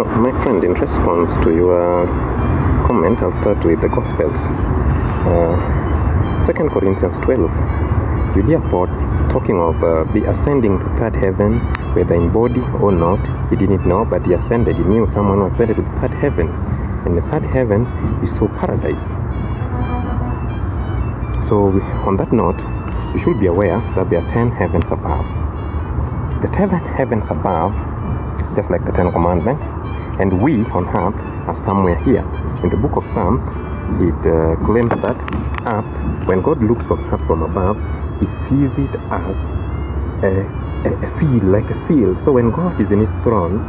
My friend, in response to your comment, I'll start with the Gospels. 2 Corinthians 12, you hear Paul talking of be ascending to third heaven, whether in body or not. He didn't know, but he ascended. He knew someone who ascended to the third heavens. In the third heavens, he saw paradise. So on that note, you should be aware that there are 10 heavens above. The 10 heavens above, just like the 10 commandments, and we on earth are somewhere here. In the book of Psalms, it claims that earth, when God looks from earth from above, he sees it as a seal, like a seal. So when God is in his throne,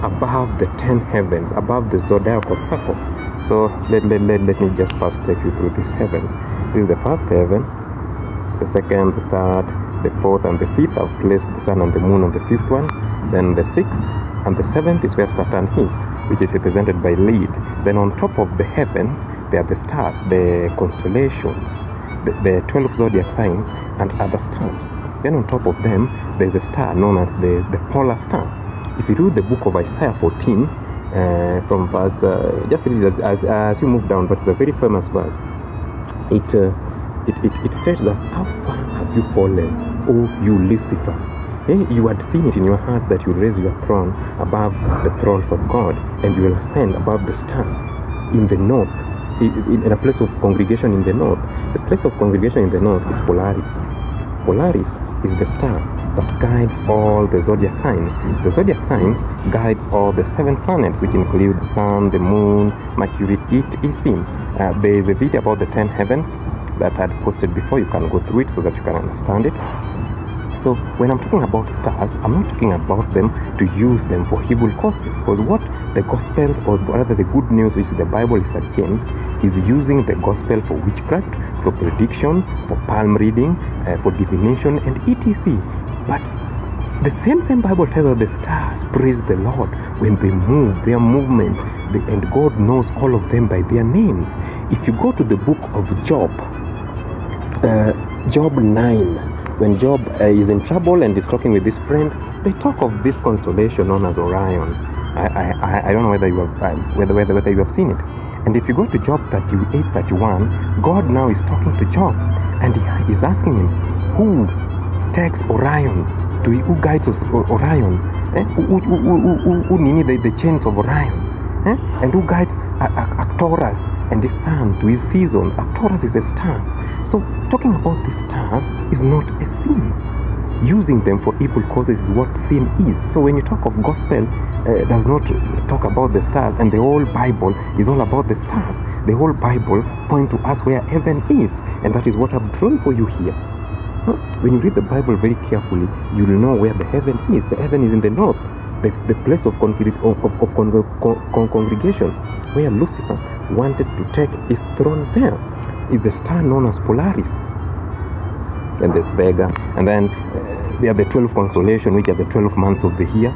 above the 10 heavens, above the zodiacal circle. So let me just first take you through these heavens. This is the first heaven, the second, the third, the fourth, and the fifth. I've placed the sun and the moon on the fifth one. Then the sixth and the seventh is where Saturn is, which is represented by lead. Then on top of the heavens, there are the stars, the constellations, the 12 zodiac signs, and other stars. Then on top of them, there's a star known as the polar star. If you read the book of Isaiah 14, from verse, just read it as you move down, but it's a very famous verse. It states that, how far have you fallen, O you Lucifer? You had seen it in your heart that you raise your throne above the thrones of God, and you will ascend above the star in the north, in a place of congregation in the north. The place of congregation in the north is Polaris. Polaris is the star that guides all the zodiac signs. The zodiac signs guides all the 7 planets, which include the sun, the moon, Mercury, etc. There is a video about the 10 heavens that I had posted before. You can go through it so that you can understand it. So when I'm talking about stars, I'm not talking about them to use them for evil causes, because what the Gospels, or rather the good news which the Bible is against, is using the Gospel for witchcraft, for prediction, for palm reading, for divination, and etc. But the same Bible tells us the stars praise the Lord when they move, their movement, and God knows all of them by their names. If you go to the book of Job, Job 9, when Job is in trouble and is talking with his friend, they talk of this constellation known as Orion. I don't know whether you have whether you have seen it. And if you go to Job 38:31, God now is talking to Job, and he is asking him, who takes Orion? Who guides Orion? Who need the chains of Orion? And who guides Arcturus and his sun to his seasons? Arcturus is a star. So talking about the stars is not a sin. Using them for evil causes is what sin is. So when you talk of gospel, does not talk about the stars, and the whole Bible is all about the stars. The whole Bible points to us where heaven is, and that is what I've drawn for you here. When you read the Bible very carefully, you will know where the heaven is. The heaven is in the north, the place of congregation, where Lucifer wanted to take his throne. There is the star known as Polaris. Then there's Vega, and then there are the 12 constellations, which are the 12 months of the year,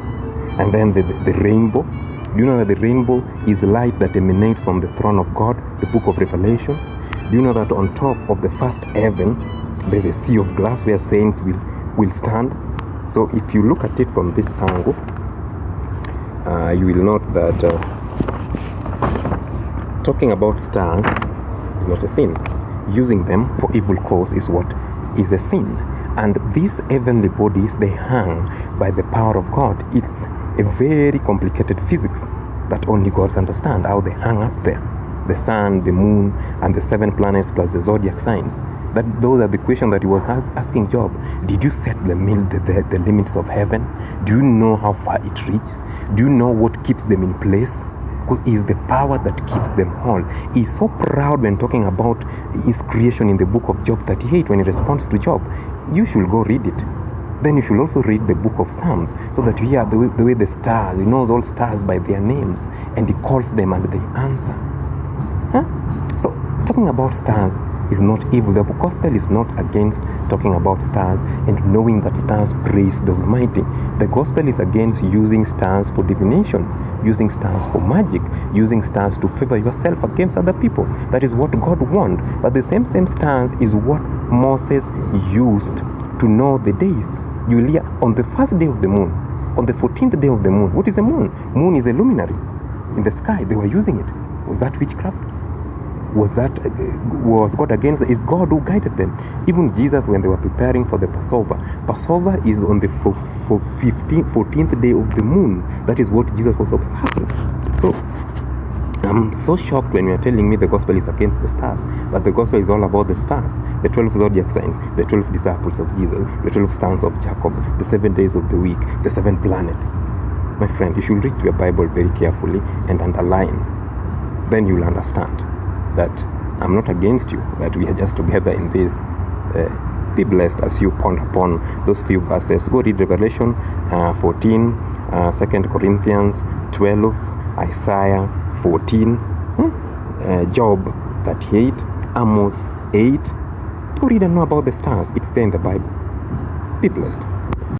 and then the rainbow. Do you know that the rainbow is light that emanates from the throne of God, the book of Revelation? Do you know that on top of the first heaven, there's a sea of glass where saints will stand? So if you look at it from this angle, you will note that talking about stars is not a sin. Using them for evil cause is what is a sin. And these heavenly bodies, they hang by the power of God. It's a very complicated physics that only God understands, how they hang up there. The sun, the moon, and the 7 planets plus the zodiac signs. Those are the questions that he was asking Job. Did you set the limits of heaven? Do you know how far it reaches? Do you know what keeps them in place? Because it is the power that keeps them whole. He's so proud when talking about his creation in the book of Job 38 when he responds to Job. You should go read it. Then you should also read the book of Psalms, so that you hear the way the stars, he knows all stars by their names, and he calls them and they answer. So talking about stars is not evil. The gospel is not against talking about stars and knowing that stars praise the Almighty. The gospel is against using stars for divination, using stars for magic, using stars to favor yourself against other people. That is what God wants. But the same stars is what Moses used to know the days. You will hear on the first day of the moon, on the 14th day of the moon. What is a moon? Moon is a luminary in the sky. They were using it. Was that witchcraft? Was God against it? It's God who guided them. Even Jesus, when they were preparing for the Passover is on the 14th day of the moon. That is what Jesus was observing. So I'm so shocked when you are telling me the gospel is against the stars, but the gospel is all about the stars, the 12 zodiac signs, the 12 disciples of Jesus, the 12 sons of Jacob, the 7 days of the week, the 7 planets. My friend, you should read your Bible very carefully and underline. Then you'll understand that I'm not against you, that we are just together in this. Be blessed as you ponder upon those few verses. Go read Revelation 14, 2 Corinthians 12, Isaiah 14, Job 38, Amos 8. Go read and know about the stars. It's there in the Bible. Be blessed.